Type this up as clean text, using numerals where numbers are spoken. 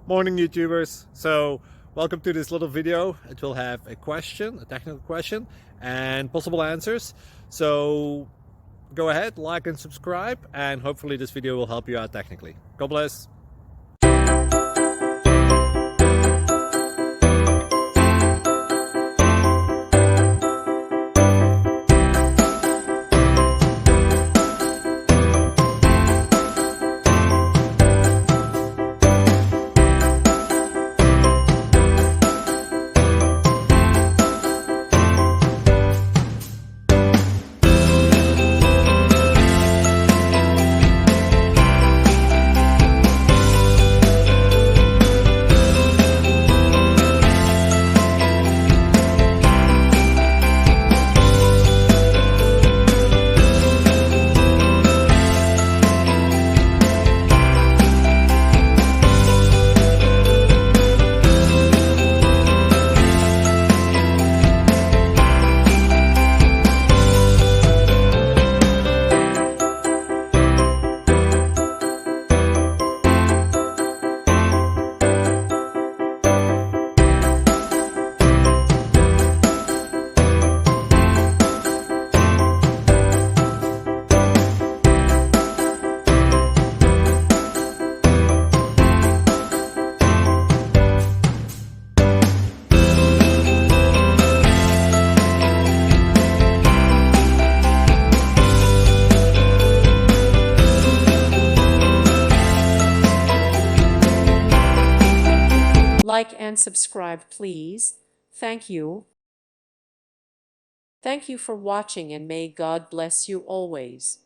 Morning YouTubers. So welcome to this little video. It will have a question, a technical question, and possible answers. So go ahead, like and subscribe, and hopefully this video will help you out technically. God bless. Like and subscribe, please. Thank you. Thank you for watching, and may God bless you always.